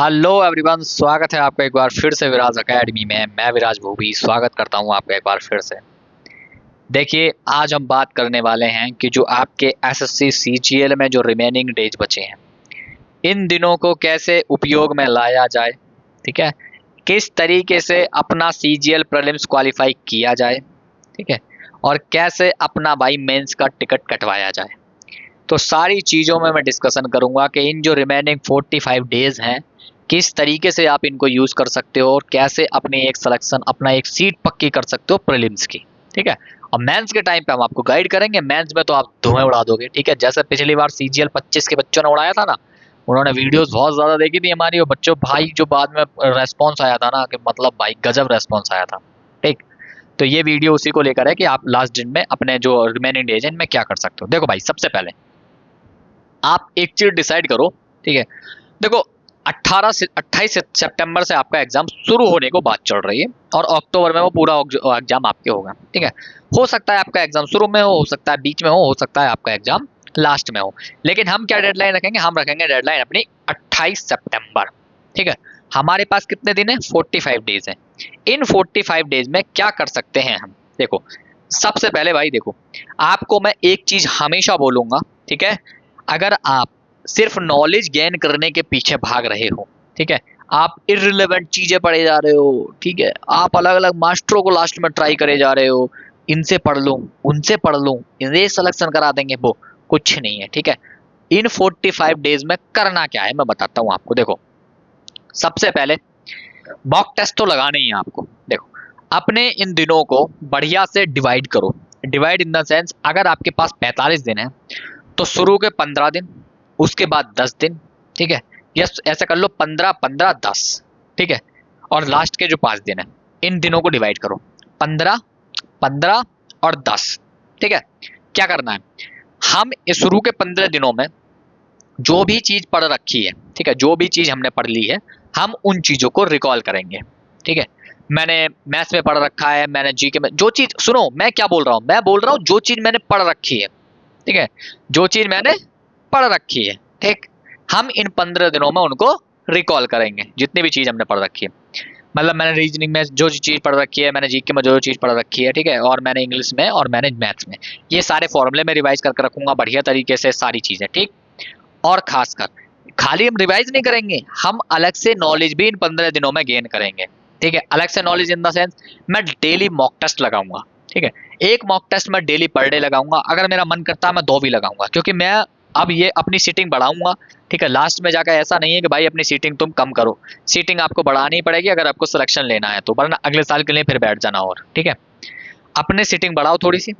Hello everyone, स्वागत है आपका एक बार फिर से विराज एकेडमी में। मैं विराज भूवी स्वागत करता हूं आपका एक बार फिर से। देखिए, आज हम बात करने वाले हैं कि जो आपके एसएससी सीजीएल में जो रिमेनिंग डेज बचे हैं, इन दिनों को कैसे उपयोग में लाया जाए। ठीक है, किस तरीके से अपना सीजीएल प्रीलिम्स क्वालिफाई किया जाए। ठीक है, और कैसे अपना भाई मेंस का टिकट कटवाया जाए। तो सारी चीज़ों में मैं डिस्कशन करूंगा कि इन जो रिमेनिंग 45 डेज हैं, किस तरीके से आप इनको यूज़ कर सकते हो और कैसे अपनी एक सिलेक्शन, अपना एक सीट पक्की कर सकते हो प्रीलिम्स की। ठीक है, और मेंस के टाइम पे हम आपको गाइड करेंगे। मेंस में तो आप धुएं उड़ा दोगे। ठीक है, जैसे पिछली बार सीजीएल 25 के बच्चों ने उड़ाया था ना, उन्होंने वीडियोस बहुत ज़्यादा देखी थी हमारी, और बच्चों भाई जो बाद में रेस्पॉन्स आया था ना, कि मतलब भाई गजब रेस्पॉन्स आया था। ठीक, तो ये वीडियो उसी को लेकर है कि आप लास्ट दिन में अपने जो रिमेनिंग डेज हैं इनमें क्या कर सकते हो। देखो भाई, सबसे पहले आप एक चीज डिसाइड करो। ठीक है, देखो 18 से 28 सितंबर से आपका एग्जाम शुरू होने को बात चल रही है, और अक्टूबर में वो पूरा एग्जाम आपके होगा। ठीक है, हो सकता है आपका एग्जाम शुरू में हो सकता है बीच में हो सकता है आपका एग्जाम लास्ट में हो। लेकिन हम क्या डेडलाइन रखेंगे, हम रखेंगे डेडलाइन अपनी 28 सितंबर। ठीक है, हमारे पास कितने दिन है, 45 डेज है। इन 45 डेज में क्या कर सकते हैं हम। देखो, सबसे पहले भाई देखो, आपको मैं एक चीज हमेशा बोलूंगा। ठीक है, अगर आप सिर्फ नॉलेज गेन करने के पीछे भाग रहे हो, ठीक है, आप इररिलेवेंट चीजें पढ़े जा रहे हो। ठीक है, आप अलग अलग मास्टरों को लास्ट में ट्राई करे जा रहे हो, इनसे पढ़ लूं, उनसे पढ़ लूं, इन्हें सिलेक्शन करा देंगे, वो कुछ नहीं है। ठीक है, इन 45 डेज में करना क्या है मैं बताता हूं आपको। देखो, सबसे पहले मॉक टेस्ट तो लगाने ही है आपको। देखो, अपने इन दिनों को बढ़िया से डिवाइड करो। डिवाइड इन द सेंस, अगर आपके पास 45 दिन है तो शुरू के 15 दिन, उसके बाद 10 दिन। ठीक है, यस, ऐसा कर लो 15 15 10। ठीक है, और लास्ट के जो 5 दिन है, इन दिनों को डिवाइड करो, 15 15 और 10। ठीक है, क्या करना है, हम इस शुरू के 15 दिनों में जो भी चीज पढ़ रखी है, ठीक है, जो भी चीज हमने पढ़ ली है, हम उन चीजों को रिकॉल करेंगे। ठीक है, मैंने मैथ्स में पढ़ रखा है, मैंने जीके में जो चीज, सुनो मैं क्या बोल रहा हूँ, मैं बोल रहा हूँ जो चीज मैंने पढ़ रखी है। ठीक है, जो चीज मैंने पढ़ रखी है, ठीक, हम इन 15 दिनों में उनको रिकॉल करेंगे, जितनी भी चीज हमने पढ़ रखी है। मतलब मैंने रीजनिंग में जो चीज पढ़ रखी है, मैंने जीके में जो चीज पढ़ रखी है, ठीक है, और मैंने इंग्लिश में और मैंने मैथ्स में, ये सारे फॉर्मूले में रिवाइज करके रखूंगा बढ़िया तरीके से सारी चीजें। ठीक, और खासकर खाली हम रिवाइज नहीं करेंगे, हम अलग से नॉलेज भी इन 15 दिनों में गेन करेंगे। ठीक है, अलग से नॉलेज इन द सेंस, मैं डेली मॉक टेस्ट लगाऊंगा। ठीक है, एक मॉक टेस्ट मैं डेली पर डे लगाऊंगा, अगर मेरा मन करता है मैं 2 भी लगाऊंगा, क्योंकि मैं अब ये अपनी सीटिंग बढ़ाऊंगा। ठीक है, लास्ट में जाकर ऐसा नहीं है कि भाई अपनी सीटिंग तुम कम करो, सीटिंग आपको बढ़ानी पड़ेगी अगर आपको सिलेक्शन लेना है तो, वरना अगले साल के लिए फिर बैठ जाना। और ठीक है, अपने सीटिंग बढ़ाओ थोड़ी सी।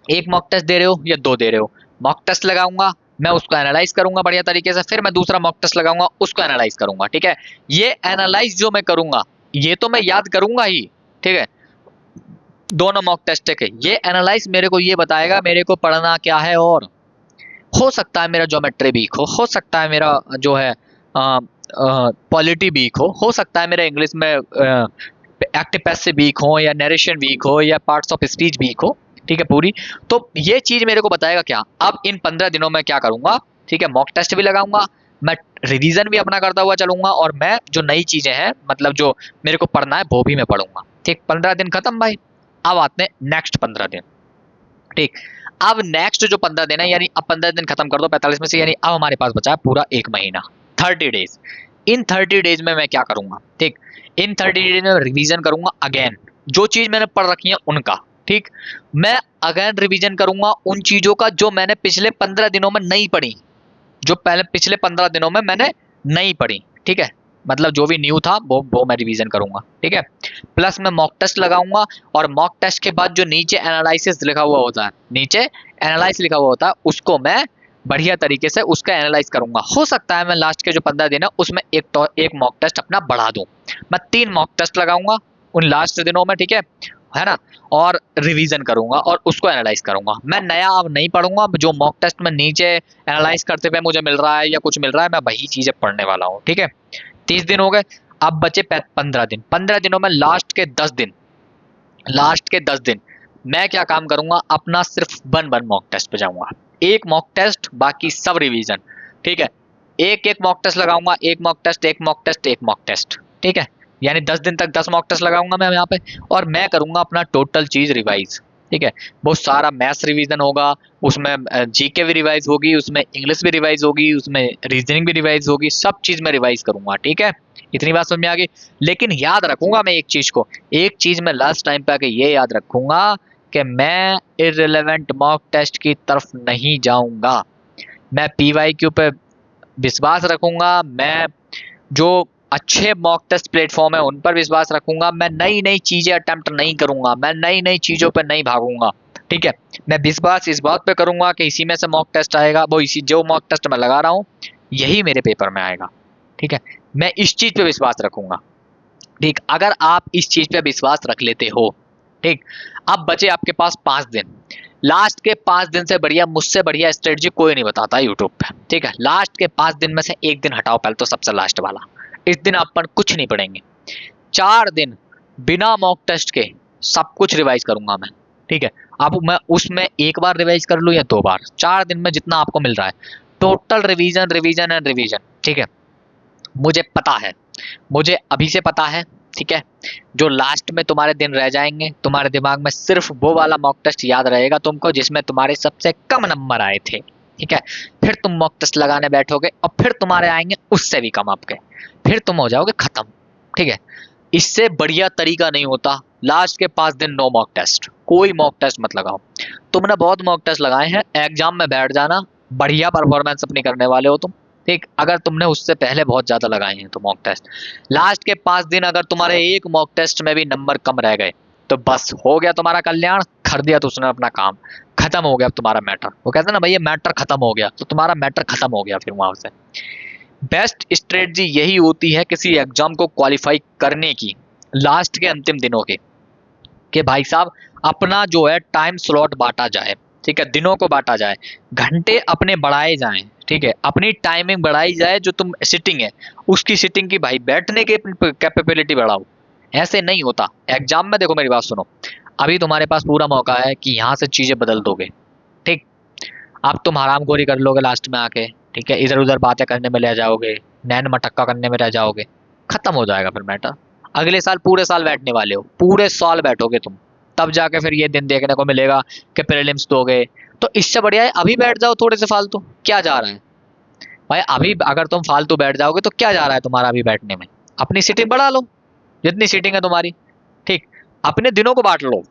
एक मॉक टेस्ट दे रहे हो या 2 दे रहे हो, मॉक टेस्ट लगाऊंगा, मैं उसको एनालाइज करूंगा बढ़िया तरीके से, फिर मैं दूसरा मॉक टेस्ट लगाऊंगा, उसको एनालाइज करूंगा। ठीक है, ये एनालाइज जो मैं करूंगा, ये तो मैं याद करूंगा ही। ठीक है, दोनों मॉक टेस्ट के ये एनालाइज मेरे को ये बताएगा मेरे को पढ़ना क्या है। और हो सकता है मेरा ज्योमेट्री वीक हो सकता है मेरा जो है पॉलिटी वीक हो सकता है मेरा इंग्लिश में एक्टिव पैसिव वीक हो, या नरेशन वीक हो, या पार्ट्स ऑफ स्पीच वीक हो। ठीक है, पूरी, तो ये चीज मेरे को बताएगा क्या। अब इन 15 दिनों में क्या करूंगा, ठीक है, मॉक टेस्ट भी लगाऊंगा, मैं रिवीजन भी अपना करता हुआ चलूंगा, और मैं जो नई चीजें हैं, मतलब जो मेरे को पढ़ना है वो भी मैं पढ़ूंगा। ठीक, 15 दिन खत्म भाई। अब आते हैं नेक्स्ट 15 दिन। ठीक, अब नेक्स्ट जो 15 दिन है, यानी अब 15 दिन खत्म कर दो 45 में से, यानी अब हमारे पास बचा है पूरा एक महीना, 30 डेज। इन 30 डेज में मैं क्या करूंगा, ठीक, इन 30 डेज में रिवीजन करूंगा अगेन, जो चीज मैंने पढ़ रखी है उनका। ठीक, मैं अगेन रिवीजन करूंगा उन चीजों का जो मैंने पिछले 15 दिनों में नहीं पढ़ी, जो पहले पिछले 15 दिनों में मैंने नहीं पढ़ी। ठीक है, मतलब जो भी न्यू था वो मैं रिवीजन करूंगा। ठीक है, प्लस मैं मॉक टेस्ट लगाऊंगा, और मॉक टेस्ट के बाद जो नीचे एनालिसिस लिखा हुआ होता है, नीचे एनालाइज लिखा हुआ होता है, उसको मैं बढ़िया तरीके से उसका एनालाइज करूंगा। हो सकता है मैं लास्ट के जो 15 दिन है उसमें एक मॉक टेस्ट अपना बढ़ा दूं, मैं 3 मॉक टेस्ट लगाऊंगा उन लास्ट दिनों में। ठीक है ना, और रिवीजन करूंगा और उसको एनालाइज करूंगा। मैं नया अब नहीं पढ़ूंगा, जो मॉक टेस्ट में नीचे एनालाइज करते हुए मुझे मिल रहा है या कुछ मिल रहा है, मैं वही चीजें पढ़ने वाला हूँ। ठीक है, 30 दिन हो गए, अब बचे 15 दिन। 15 दिनों में लास्ट के 10 दिन मैं क्या काम करूंगा, अपना सिर्फ वन वन मॉक टेस्ट पे जाऊंगा, एक मॉक टेस्ट बाकी सब रिवीजन। ठीक है, एक एक मॉक टेस्ट लगाऊंगा, एक मॉक टेस्ट, एक मॉक टेस्ट, एक मॉक टेस्ट, ठीक है। यानी 10 दिन तक 10 मॉक टेस्ट लगाऊंगा मैं यहाँ पे, और मैं करूंगा अपना टोटल चीज रिवाइज, ठीक है। बहुत सारा मैथ्स रिवीजन होगा, उसमें जीके भी रिवाइज होगी, उसमें इंग्लिश भी रिवाइज होगी, उसमें रीजनिंग भी रिवाइज होगी, सब चीज मैं रिवाइज करूंगा, ठीक है। इतनी बात समझ में आ गई। लेकिन याद रखूंगा मैं एक चीज को, एक चीज मैं लास्ट टाइम पे आके ये याद रखूंगा कि मैं इररिलेवेंट मॉक टेस्ट की तरफ नहीं जाऊंगा। मैं पीवाईक्यू पे विश्वास रखूंगा, मैं जो अच्छे मॉक टेस्ट प्लेटफॉर्म है उन पर विश्वास रखूंगा, मैं नई नई चीजें अटेम्प्ट नहीं करूंगा, मैं नई नई चीजों पर नहीं भागूंगा, ठीक है। मैं विश्वास इस बात पे करूंगा कि इसी में से मॉक टेस्ट आएगा, वो इसी जो मॉक टेस्ट मैं लगा रहा हूँ यही मेरे पेपर में आएगा, ठीक है। मैं इस चीज पे विश्वास रखूंगा, ठीक। अगर आप इस चीज पे विश्वास रख लेते हो, ठीक। अब बचे आपके पास 5 दिन। लास्ट के 5 दिन से बढ़िया, मुझसे बढ़िया स्ट्रेटजी कोई नहीं बताता यूट्यूब पे, ठीक है। लास्ट के 5 दिन में से एक दिन हटाओ पहले तो, सबसे लास्ट वाला। इस दिन आप पर कुछ नहीं पढ़ेंगे। 4 दिन बिना मॉक टेस्ट के सब कुछ रिवाइज करूंगा मैं, ठीक है। अब मैं उसमें एक बार रिवाइज कर लूं या 2 बार, 4 दिन में जितना आपको मिल रहा है total revision, revision and revision, ठीक है। मुझे पता है, मुझे अभी से पता है, ठीक है। जो लास्ट में तुम्हारे दिन रह जाएंगे, तुम्हारे दिमाग में सिर्फ वो वाला मॉक टेस्ट याद रहेगा तुमको जिसमें तुम्हारे सबसे कम नंबर आए थे, ठीक है। फिर तुम मॉक टेस्ट लगाने बैठोगे और फिर तुम्हारे आएंगे उससे भी कम आपके, फिर तुम हो जाओगे खत्म, ठीक है। इससे बढ़िया तरीका नहीं होता। लास्ट के 5 दिन नो मॉक टेस्ट, कोई मॉक टेस्ट मत लगाओ। तुमने बहुत मॉक टेस्ट लगाए हैं, एग्जाम में बैठ जाना, बढ़िया परफॉर्मेंस अपनी करने वाले हो तुम, ठीक। अगर तुमने उससे पहले बहुत ज्यादा लगाए हैं तो मॉक टेस्ट, लास्ट के 5 दिन अगर तुम्हारे एक मॉक टेस्ट में भी नंबर कम रह गए तो बस हो गया तुम्हारा कल्याण, कर दिया तो उसने अपना काम, खत्म हो गया तुम्हारा मैटर। वो कहते हैं ना भाई ये मैटर खत्म हो गया, तो तुम्हारा मैटर खत्म हो गया फिर वहां से। बेस्ट स्ट्रेटजी यही होती है किसी एग्जाम को क्वालिफाई करने की, लास्ट के अंतिम दिनों के, कि भाई साहब अपना जो है टाइम स्लॉट बांटा जाए, ठीक है। दिनों को बांटा जाए, घंटे अपने बढ़ाए जाएं, ठीक है। अपनी टाइमिंग बढ़ाई जाए, जो तुम सिटिंग है उसकी सिटिंग की भाई बैठने की कैपेबिलिटी बढ़ाओ। ऐसे नहीं होता एग्जाम में। देखो मेरी बात सुनो, अभी तुम्हारे पास पूरा मौका है कि यहाँ से चीजें बदल दोगे, ठीक। अब तुम हरामखोरी कर लोगे लास्ट में आके, ठीक है। इधर उधर बातें करने में रह जाओगे, नैन मटक्का करने में रह जाओगे, खत्म हो जाएगा फिर मैटर। अगले साल पूरे साल बैठने वाले हो, पूरे साल बैठोगे तुम, तब जाके फिर ये दिन देखने को मिलेगा कि प्रीलिम्स दोगे। तो इससे बढ़िया है अभी बैठ जाओ थोड़े से फालतू, क्या जा रहा है भाई। अभी अगर तुम फालतू बैठ जाओगे तो क्या जा रहा है तुम्हारा अभी बैठने में, अपनी सीटिंग बढ़ा लो जितनी सीटिंग है तुम्हारी, ठीक। अपने दिनों को बांट लो,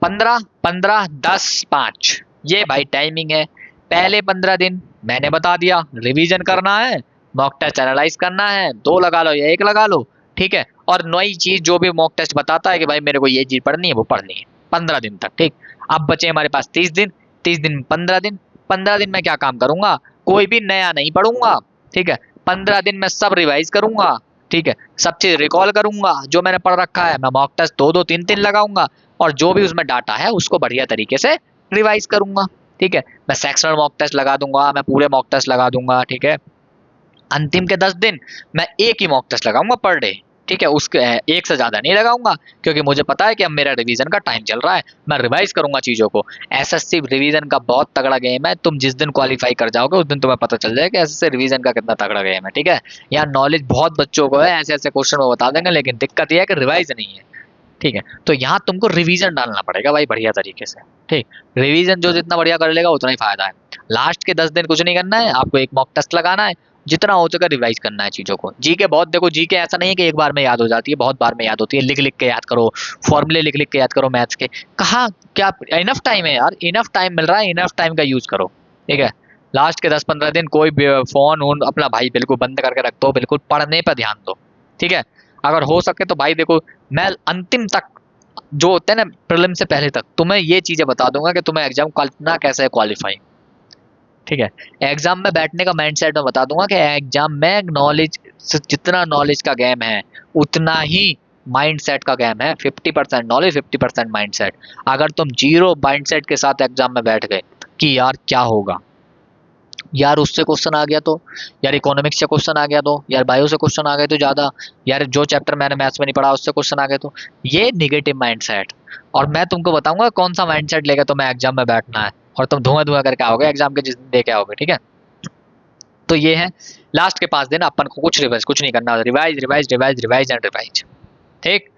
15 15 10 5, ये भाई टाइमिंग है। पहले 15 दिन मैंने बता दिया रिवीजन करना है, मॉक टेस्ट एनालाइज करना है, 2 लगा लो या 1 लगा लो, ठीक है। और नई चीज जो भी मॉक टेस्ट बताता है कि भाई मेरे को ये चीज पढ़नी है वो पढ़नी है 15 दिन तक, ठीक। अब बचे हमारे पास 30 दिन, 30 दिन 15 दिन। 15 दिन में क्या काम करूंगा, कोई भी नया नहीं पढ़ूंगा, ठीक है। 15 दिन में सब रिवाइज करूंगा, ठीक है। सब चीज रिकॉल करूंगा, जो मैंने पढ़ रखा है मैं मॉक टेस्ट 2 2 3 3 लगाऊंगा, और जो भी उसमें डाटा है उसको बढ़िया तरीके से रिवाइज करूंगा, ठीक है। मैं सेक्शनल मॉक टेस्ट लगा दूंगा, मैं पूरे मॉक टेस्ट लगा दूंगा, ठीक है। अंतिम के 10 दिन मैं एक ही मॉक टेस्ट लगाऊंगा पर डे, ठीक है। उसके एक से ज्यादा नहीं लगाऊंगा, क्योंकि मुझे पता है कि अब मेरा रिवीजन का टाइम चल रहा है, मैं रिवाइज करूंगा चीजों को। एसएससी रिवीजन का बहुत तगड़ा गेम है, तुम जिस दिन क्वालिफाई कर जाओगे उस दिन तुम्हें पता चल जाएगा कि एसएससी रिवीजन का कितना तगड़ा गेम है, ठीक है। यहाँ नॉलेज बहुत बच्चों को है, ऐसे ऐसे क्वेश्चन वो बता देंगे, लेकिन दिक्कत यह है कि रिवाइज नहीं है, ठीक है। तो यहाँ तुमको रिवीजन डालना पड़ेगा भाई बढ़िया तरीके से, ठीक। रिवीजन जो जितना बढ़िया कर लेगा उतना ही फायदा है। लास्ट के 10 दिन कुछ नहीं करना है आपको, एक मॉक टेस्ट लगाना है, जितना हो सके रिवाइज करना है चीजों को। जीके बहुत देखो, जीके ऐसा नहीं है कि एक बार में याद हो जाती है, बहुत बार में याद होती है। लिख लिख के याद करो, फॉर्मूले लिख लिख के याद करो मैथ्स के। कहाँ क्या इनफ टाइम है यार, इनफ टाइम मिल रहा है, इनफ टाइम का यूज करो, ठीक है। लास्ट के 10 15 दिन कोई फोन वोन अपना भाई बिल्कुल बंद करके रख दो, बिल्कुल पढ़ने पर ध्यान दो, ठीक है। अगर हो सके तो भाई देखो, मैं अंतिम तक जो होते हैं ना प्रीलिम से पहले तक तुम्हें ये चीजें बता दूंगा कि तुम्हें एग्जाम करना कैसे है क्वालिफाई, ठीक है। एग्जाम में बैठने का माइंडसेट मैं बता दूंगा कि एग्जाम में नॉलेज, जितना नॉलेज का गेम है उतना ही माइंडसेट का गेम है। 50% नॉलेज, 50% माइंडसेट। अगर तुम जीरो माइंडसेट के साथ एग्जाम में बैठ गए कि यार क्या होगा, यार उससे क्वेश्चन आ गया तो, यार इकोनॉमिक्स से क्वेश्चन आ गया तो, यार बायो से क्वेश्चन आ गए तो ज्यादा, यार जो चैप्टर मैंने मैथ्स में नहीं पढ़ा उससे क्वेश्चन आ गए तो, ये निगेटिव माइंडसेट। और मैं तुमको बताऊंगा कौन सा माइंडसेट लेकर तुम्हें एग्जाम में बैठना है, और तुम धुआं धुआं करके आओगे एग्जाम के जिस दिन दे के आओगे, ठीक है। तो ये है लास्ट के 5 दिन अपन को कुछ रिवाइज कुछ नहीं करना, revise revise revise revise and revise. ठीक।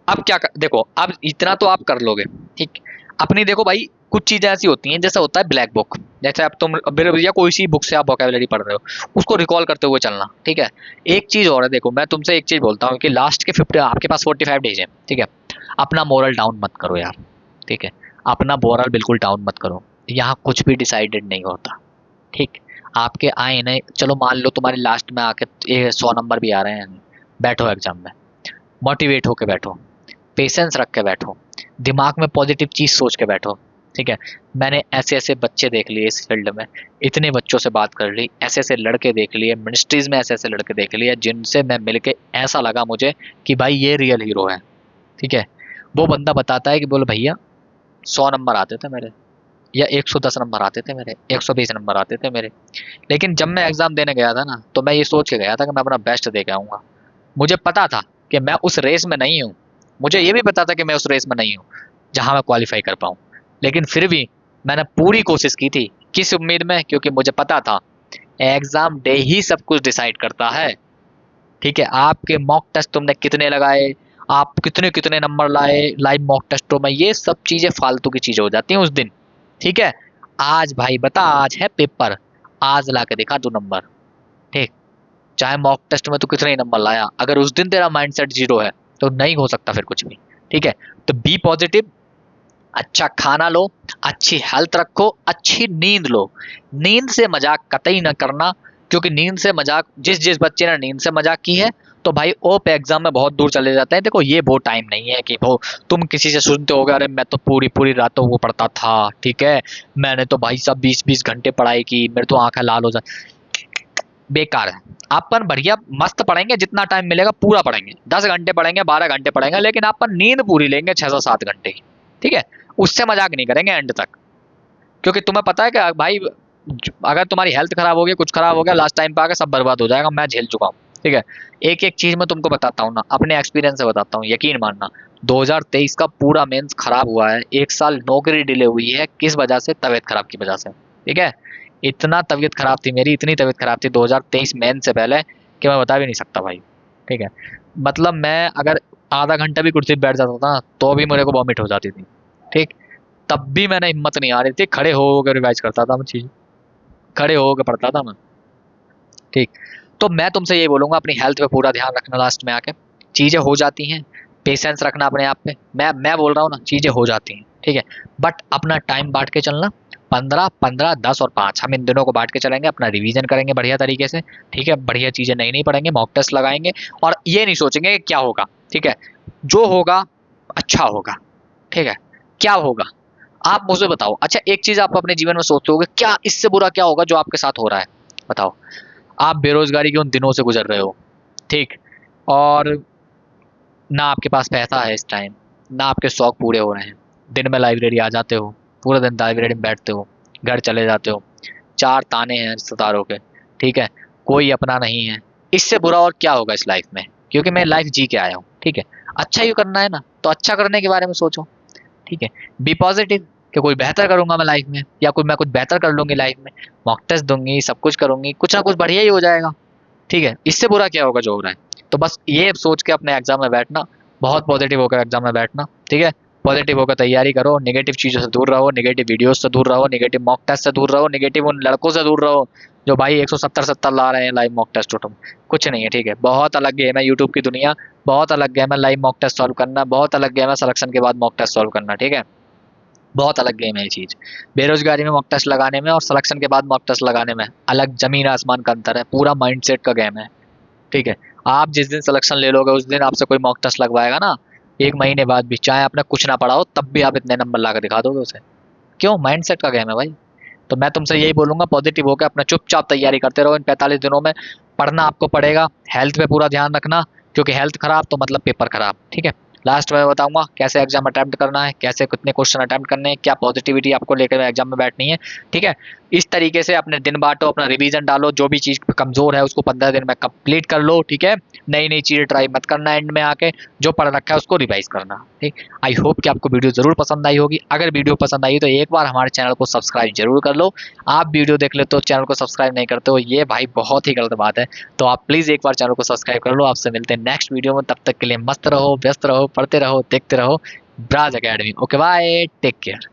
अब क्या देखो, अब इतना तो आप कर लोगे। ठीक। अपनी देखो भाई, कुछ चीजें ऐसी होती हैं, जैसा होता है ब्लैक बुक, जैसे अब तुम या कोई सी बुक से आप वोकेबलरी पढ़ रहे हो, उसको रिकॉल करते हुए चलना। ठीक है। एक चीज और है, देखो मैं तुमसे एक चीज बोलता हूँ कि लास्ट के 50, आपके पास 45 डेज है। ठीक है। अपना मोरल डाउन मत करो यार। ठीक है। अपना मोरल बिल्कुल डाउन मत करो। यहाँ कुछ भी डिसाइडेड नहीं होता। ठीक। आपके आए नहीं, चलो मान लो तुम्हारे लास्ट में आके 100 नंबर भी आ रहे हैं, बैठो एग्जाम में, मोटिवेट होके बैठो, पेशेंस रख के बैठो, दिमाग में पॉजिटिव चीज सोच के बैठो। ठीक है। मैंने ऐसे ऐसे बच्चे देख लिए इस फील्ड में, इतने बच्चों से बात कर ली, ऐसे ऐसे लड़के देख लिए मिनिस्ट्रीज में, ऐसे ऐसे लड़के देख लिए जिनसे मैं मिलके ऐसा लगा मुझे कि भाई ये रियल हीरो है। ठीक है। वो बंदा बताता है कि बोले भैया 100 नंबर आते थे मेरे, या 110 नंबर आते थे मेरे, 120 नंबर आते थे मेरे, लेकिन जब मैं एग्जाम देने गया था ना, तो मैं ये सोच के गया था कि मैं अपना बेस्ट दे के आऊंगा। मुझे पता था कि मैं उस रेस में नहीं हूँ, मुझे ये भी पता था कि मैं उस रेस में नहीं हूँ जहां मैं क्वालिफाई कर पाऊँ, लेकिन फिर भी मैंने पूरी कोशिश की थी। किस उम्मीद में? क्योंकि मुझे पता था एग्जाम डे ही सब कुछ डिसाइड करता है। ठीक है। आपके मॉक टेस्ट तुमने कितने लगाए, आप कितने कितने नंबर लाए लाइव मॉक टेस्टों में, ये सब चीजें फालतू की चीजें हो जाती हैं उस दिन। ठीक है। आज भाई बता, आज है पेपर, आज ला के दिखा तू नंबर। ठीक। चाहे मॉक टेस्ट में तू कितने ही नंबर लाया, अगर उस दिन तेरा माइंडसेट जीरो है तो नहीं हो सकता फिर कुछ भी। ठीक है। तो बी पॉजिटिव, अच्छा खाना लो, अच्छी हेल्थ रखो, अच्छी नींद लो। नींद से मजाक कतई न करना, क्योंकि नींद से मजाक, जिस जिस बच्चे ने नींद से मजाक की है, तो भाई वो पे एग्जाम में बहुत दूर चले जाते हैं। देखो ये वो टाइम नहीं है कि वो तुम किसी से सुनते होगे अरे मैं तो पूरी पूरी रातों को पढ़ता था। ठीक है। मैंने तो भाई सब 20-20 घंटे पढ़ाई की, मेरे तो आंखें लाल हो जाए। बेकार है। अपन बढ़िया मस्त पढ़ेंगे, जितना टाइम मिलेगा पूरा पढ़ेंगे, 10 घंटे पढ़ेंगे, 12 घंटे पढ़ेंगे, लेकिन अपन नींद पूरी लेंगे 6 से 7 घंटे की। ठीक है। उससे मजाक नहीं करेंगे एंड तक, क्योंकि तुम्हें पता है कि भाई अगर तुम्हारी हेल्थ खराब हो गई, कुछ खराब हो गया, लास्ट टाइम पे आके सब बर्बाद हो जाएगा। मैं झेल चुका हूँ। ठीक है। एक एक चीज मैं तुमको बताता हूँ ना, अपने एक्सपीरियंस से बताता हूँ, यकीन मानना। 2023 का पूरा मेंस खराब हुआ है, 1 साल नौकरी डिले हुई है, किस वजह से? तबीयत खराब की वजह से। ठीक है। इतना तबीयत खराब थी मेरी, इतनी तबीयत खराब थी 2023 मेन से पहले, कि मैं बता भी नहीं सकता भाई। ठीक है। मतलब मैं अगर आधा घंटा भी कुर्सी पे बैठ जाता था तो भी मेरे को वॉमिट हो जाती थी। ठीक। तब भी मैंने हिम्मत नहीं आ रही थी, खड़े हो के रिवाइज करता था मैं चीज, खड़े हो के पढ़ता था मैं। ठीक। तो मैं तुमसे यही बोलूंगा, अपनी हेल्थ पे पूरा ध्यान रखना। लास्ट में आके चीजें हो जाती हैं, पेशेंस रखना अपने आप पे। मैं बोल रहा हूँ ना, चीजें हो जाती हैं। ठीक है। बट अपना टाइम बांट के चलना, 15, 15, 10 और 5, हम इन दिनों को बांट के चलेंगे, अपना रिवीजन करेंगे बढ़िया तरीके से। ठीक है। बढ़िया चीजें नई नई पढ़ेंगे, मॉक टेस्ट लगाएंगे, और ये नहीं सोचेंगे कि क्या होगा। ठीक है। जो होगा अच्छा होगा। ठीक है। क्या होगा आप मुझे बताओ। अच्छा एक चीज आप अपने जीवन में सोचते होगे, क्या इससे बुरा क्या होगा जो आपके साथ हो रहा है? बताओ। आप बेरोजगारी के उन दिनों से गुजर रहे हो। ठीक। और ना आपके पास पैसा है इस टाइम, ना आपके शौक पूरे हो रहे हैं। दिन में लाइब्रेरी आ जाते हो, पूरे दिन लाइब्रेरी में बैठते हो, घर चले जाते हो, 4 ताने हैं रिश्तेदारों के। ठीक है। कोई अपना नहीं है। इससे बुरा और क्या होगा इस लाइफ में? क्योंकि मैं लाइफ जी के आया हूँ। ठीक है। अच्छा ही करना है ना, तो अच्छा करने के बारे में सोचो। ठीक है। बी पॉजिटिव, कि कोई बेहतर करूंगा मैं लाइफ में, या कोई मैं कुछ बेहतर कर लूंगी लाइफ में, मॉक टेस्ट दूंगी, सब कुछ करूंगी, कुछ ना कुछ बढ़िया ही हो जाएगा। ठीक है। इससे बुरा क्या होगा जो हो रहा है? तो बस ये सोच के अपने एग्जाम में बैठना, बहुत पॉजिटिव होकर एग्जाम में बैठना। ठीक है। पॉजिटिव होकर तैयारी करो, नेगेटिव चीजों से दूर रहो, नेगेटिव वीडियोस से दूर रहो, नेगेटिव मॉक टेस्ट से दूर रहो, नेगेटिव उन लड़कों से दूर रहो जो भाई 170 ला रहे हैं लाइव मॉक टेस्ट उठो। कुछ नहीं है। ठीक है। बहुत अलग गेम है यूट्यूब की दुनिया, बहुत अलग गेम है लाइव मॉक टेस्ट सॉल्व करना, बहुत अलग गेम है सिलेक्शन के बाद मॉक टेस्ट सॉल्व करना। ठीक है। बहुत अलग गेम है ये चीज। बेरोजगारी में मॉक टेस्ट लगाने में और सिलेक्शन के बाद मॉक टेस्ट लगाने में अलग जमीन आसमान का अंतर है, पूरा माइंडसेट का गेम है। ठीक है। आप जिस दिन सिलेक्शन ले लोगे उस दिन आपसे कोई मॉक टेस्ट लगवाएगा ना, 1 महीने बाद भी, चाहे आपने कुछ ना पढ़ा हो, तब भी आप इतने नंबर ला के दिखा दोगे उसे। क्यों? माइंडसेट का गेम है भाई। तो मैं तुमसे यही बोलूंगा, पॉजिटिव होकर अपना चुपचाप तैयारी करते रहो इन 45 दिनों में। पढ़ना आपको पड़ेगा, हेल्थ पे पूरा ध्यान रखना, क्योंकि हेल्थ खराब तो मतलब पेपर खराब। ठीक है। लास्ट में बताऊंगा कैसे एग्जाम अटेम्प्ट करना है, कैसे कितने क्वेश्चन अटेम्प्ट करने हैं, क्या पॉजिटिविटी आपको लेकर एग्जाम में बैठनी है। ठीक है। इस तरीके से अपने दिन बांटो, अपना रिवीजन डालो, जो भी चीज़ कमज़ोर है उसको 15 दिन में कंप्लीट कर लो, ठीक है। नई नई चीज़ें ट्राई मत करना एंड में आके, जो पढ़ रखा है उसको रिवाइज करना, ठीक। आई होप कि आपको वीडियो ज़रूर पसंद आई होगी। अगर वीडियो पसंद आई तो एक बार हमारे चैनल को सब्सक्राइब जरूर कर लो। आप वीडियो देख ले तो चैनल को सब्सक्राइब नहीं करते हो, ये भाई बहुत ही गलत बात है। तो आप प्लीज़ एक बार चैनल को सब्सक्राइब कर लो। आपसे मिलते हैं नेक्स्ट वीडियो में, तब तक के लिए मस्त रहो, व्यस्त रहो, पढ़ते रहो, देखते रहो Braj Academy. Okay bye, take care.